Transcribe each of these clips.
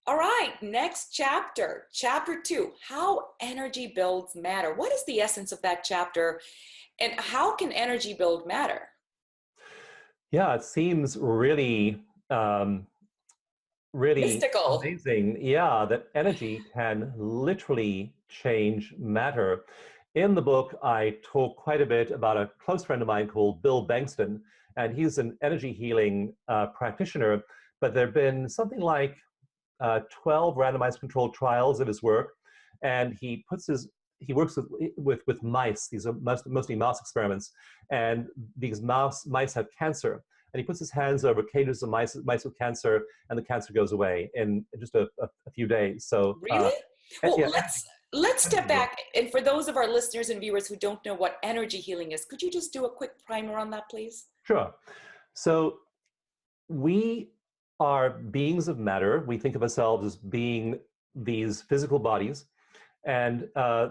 All right, next chapter, chapter 2, how energy builds matter. What is the essence of that chapter, and how can energy build matter? Yeah, it seems really Mystical. amazing. Yeah, that energy can literally change matter. In the book, I talk quite a bit about a close friend of mine called Bill Bengston, and he's an energy healing practitioner. But there have been something like 12 randomized controlled trials of his work, and he works with mice. These are mostly mouse experiments, and these mice have cancer. And he puts his hands over cages of mice with cancer, and the cancer goes away in just a few days. So, Really? Well, yeah, let's step energy healing. back. And for those of our listeners and viewers who don't know what energy healing is, could you just do a quick primer on that, please? Sure. So we are beings of matter. We think of ourselves as being these physical bodies, and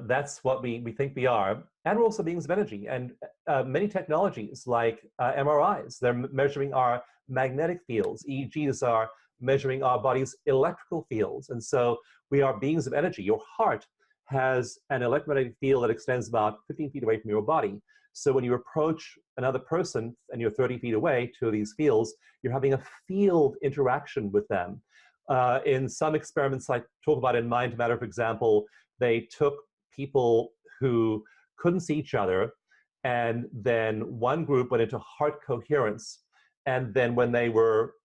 that's what we think we are. And we're also beings of energy. And many technologies like MRIs, they're measuring our magnetic fields. EEGs are measuring our body's electrical fields. And so we are beings of energy. Your heart has an electromagnetic field that extends about 15 feet away from your body. So when you approach another person and you're 30 feet away to these fields, you're having a field interaction with them. In some experiments I talk about in Mind to Matter, for example, they took people who couldn't see each other, and then one group went into heart coherence. And then when they were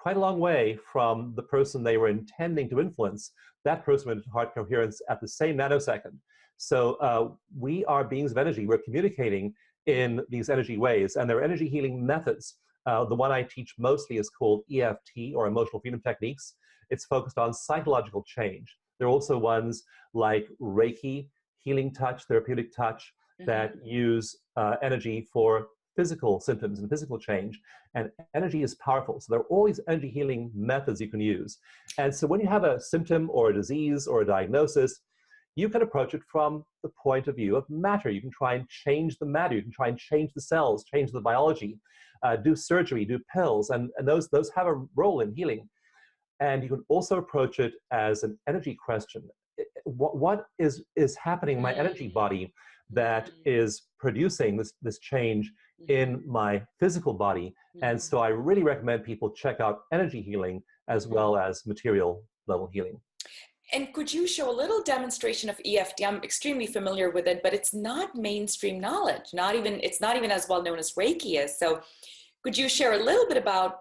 quite a long way from the person they were intending to influence, that person went into heart coherence at the same nanosecond. So we are beings of energy. We're communicating in these energy ways, and there are energy healing methods. The one I teach mostly is called EFT, or Emotional Freedom Techniques. It's focused on psychological change. There are also ones like Reiki, healing touch, therapeutic touch, that use energy for physical symptoms and physical change. And energy is powerful. So there are all these energy healing methods you can use. And so when you have a symptom or a disease or a diagnosis, you can approach it from the point of view of matter. You can try and change the matter. You can try and change the cells, change the biology, do surgery, do pills, and those have a role in healing. And you can also approach it as an energy question. What is happening in my energy body that is producing this change in my physical body? And so I really recommend people check out energy healing as well as material level healing. And could you show a little demonstration of EFT? I'm extremely familiar with it, but it's not mainstream knowledge. It's not even as well known as Reiki is. So could you share a little bit about,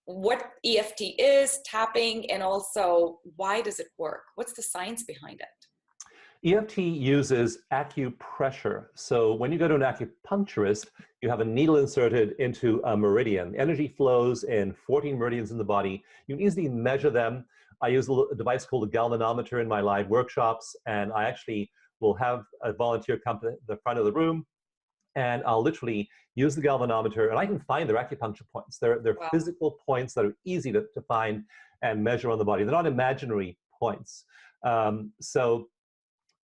what EFT is, tapping, and also why does it work? What's the science behind it? EFT uses acupressure. So when you go to an acupuncturist, you have a needle inserted into a meridian. Energy flows in 14 meridians in the body. You can easily measure them. I use a device called a galvanometer in my live workshops, and I actually will have a volunteer come to the front of the room, and I'll literally use the galvanometer, and I can find their acupuncture points. They're Wow. physical points that are easy to find and measure on the body. They're not imaginary points. So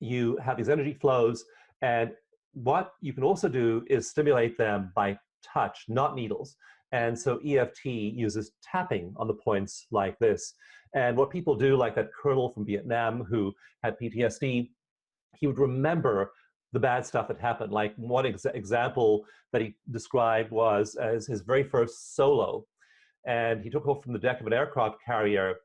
you have these energy flows, and what you can also do is stimulate them by touch, not needles. And so EFT uses tapping on the points like this. And what people do, like that colonel from Vietnam who had PTSD, he would remember the bad stuff that happened. Like one example that he described was as his very first solo. And he took off from the deck of an aircraft carrier,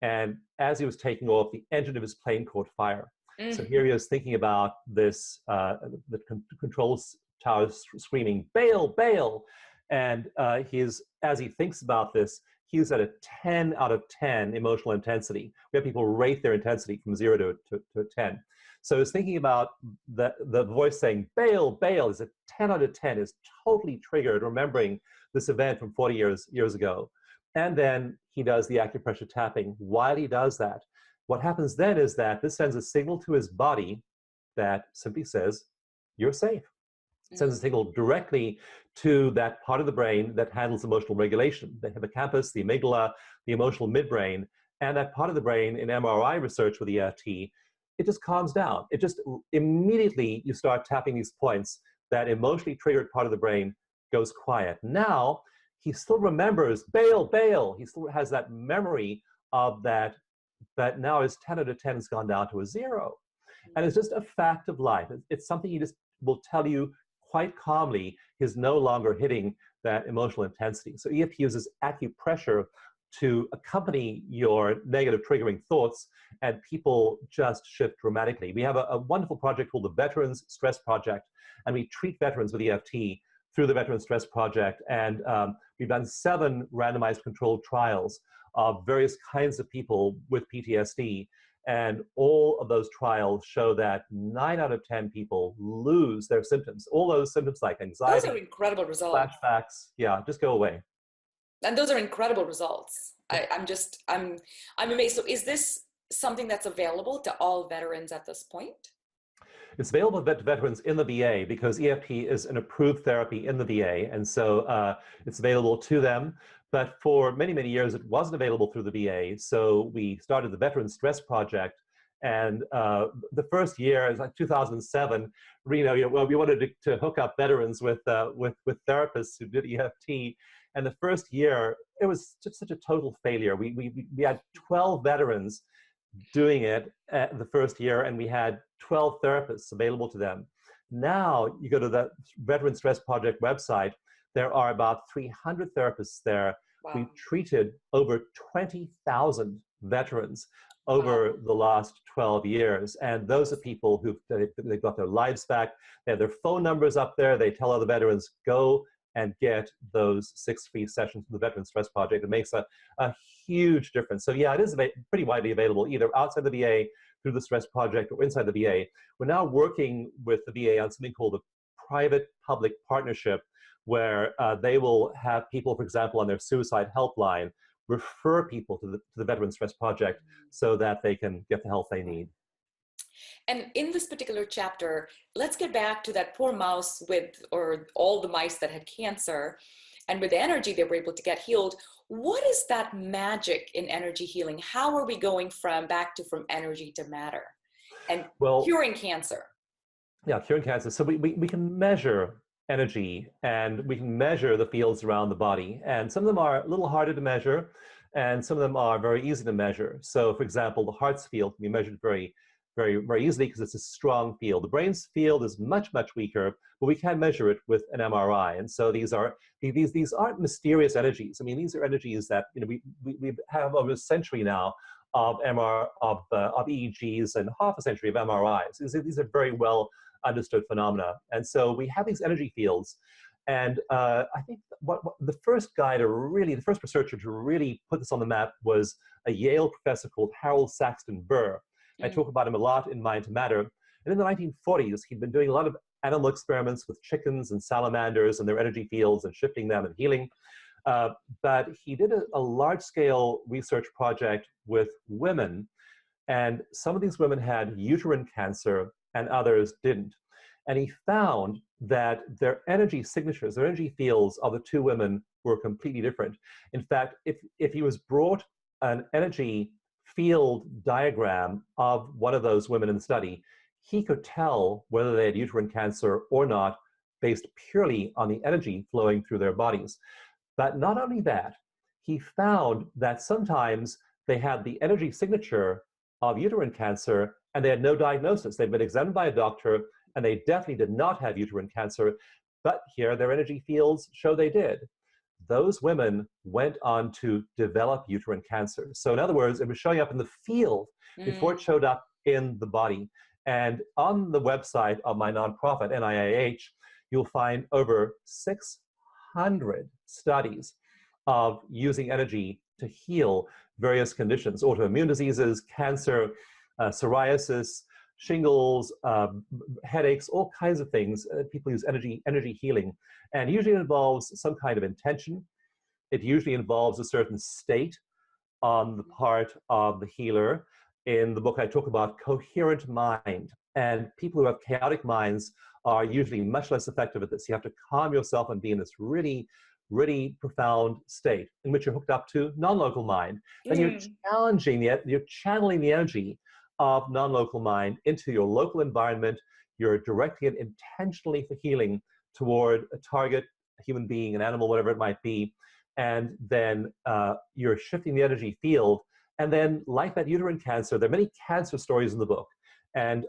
and as he was taking off, the engine of his plane caught fire. So here he is thinking about this, the control tower screaming, "Bail, bail!" And as he thinks about this, he's at a 10 out of 10 emotional intensity. We have people rate their intensity from 0 to 10. So he's thinking about the voice saying, "Bail, bail," is a 10 out of 10, is totally triggered, remembering this event from 40 years ago. And then he does the acupressure tapping. While he does that, what happens then is that this sends a signal to his body that simply says, "You're safe." It sends a signal directly to that part of the brain that handles emotional regulation, the hippocampus, the amygdala, the emotional midbrain. And that part of the brain in MRI research with EFT, it just calms down. It just immediately, you start tapping these points, that emotionally triggered part of the brain goes quiet. Now, he still remembers, "Bail, bail." He still has that memory of that but now his 10 out of 10 has gone down to a 0. And it's just a fact of life. It's something he just will tell you quite calmly. He's no longer hitting that emotional intensity. So EFT uses acupressure to accompany your negative triggering thoughts, and people just shift dramatically. We have a wonderful project called the Veterans Stress Project, and we treat veterans with EFT through the Veterans Stress Project. And we've done 7 randomized controlled trials of various kinds of people with PTSD. And all of those trials show that 9 out of 10 people lose their symptoms. All those symptoms like Those anxiety, are incredible results. flashbacks, yeah, just go away. And those are incredible results. I'm amazed. So is this something that's available to all veterans at this point? It's available to veterans in the VA because EFT is an approved therapy in the VA, and so it's available to them. But for many, many years, it wasn't available through the VA. So we started the Veterans Stress Project, and the first year, it was like 2007. We wanted to hook up veterans with therapists who did EFT. And the first year, it was just such a total failure. We had 12 veterans doing it at the first year, and we had 12 therapists available to them. Now, you go to the Veteran Stress Project website, there are about 300 therapists there. Wow. We've treated over 20,000 veterans over the last 12 years. And those are people they've got their lives back. They have their phone numbers up there. They tell other veterans, go and get those 6 free sessions from the Veteran Stress Project. It makes a huge difference. So yeah, it is pretty widely available, either outside the VA through the Stress Project or inside the VA. We're now working with the VA on something called the private-public partnership, where they will have people, for example, on their suicide helpline, refer people to the Veteran Stress Project so that they can get the help they need. And in this particular chapter, let's get back to that poor mouse or all the mice that had cancer, and with the energy they were able to get healed. What is that magic in energy healing? How are we going from energy to matter and curing cancer? Yeah, curing cancer. So we can measure energy, and we can measure the fields around the body. And some of them are a little harder to measure, and some of them are very easy to measure. So for example, the heart's field can be measured very, very, very easily because it's a strong field. The brain's field is much, much weaker, but we can measure it with an MRI. And so these aren't mysterious energies. I mean, these are energies that we have over a century now of EEGs and half a century of MRIs. These are very well understood phenomena. And so we have these energy fields. And I think what the first researcher to really put this on the map was a Yale professor called Harold Saxton Burr. I talk about him a lot in Mind to Matter. And in the 1940s, he'd been doing a lot of animal experiments with chickens and salamanders and their energy fields and shifting them and healing. But he did a large-scale research project with women, and some of these women had uterine cancer and others didn't. And he found that their energy signatures, their energy fields of the 2 women were completely different. In fact, if he was brought an energy field diagram of one of those women in the study, he could tell whether they had uterine cancer or not based purely on the energy flowing through their bodies. But not only that, he found that sometimes they had the energy signature of uterine cancer and they had no diagnosis. They'd been examined by a doctor and they definitely did not have uterine cancer, but here their energy fields show they did. Those women went on to develop uterine cancer. So in other words, it was showing up in the field before it showed up in the body. And on the website of my nonprofit, NIAH, you'll find over 600 studies of using energy to heal various conditions: autoimmune diseases, cancer, psoriasis, shingles, headaches, all kinds of things. People use energy healing. And usually it involves some kind of intention. It usually involves a certain state on the part of the healer. In the book, I talk about coherent mind. And people who have chaotic minds are usually much less effective at this. You have to calm yourself and be in this really, really profound state in which you're hooked up to non-local mind. Then you're channeling the energy of non-local mind into your local environment. You're directing it intentionally for healing toward a target, a human being, an animal, whatever it might be. And then you're shifting the energy field And then, like that uterine cancer, there are many cancer stories in the book. And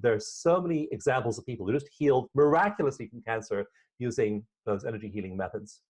there's so many examples of people who just healed miraculously from cancer using those energy healing methods.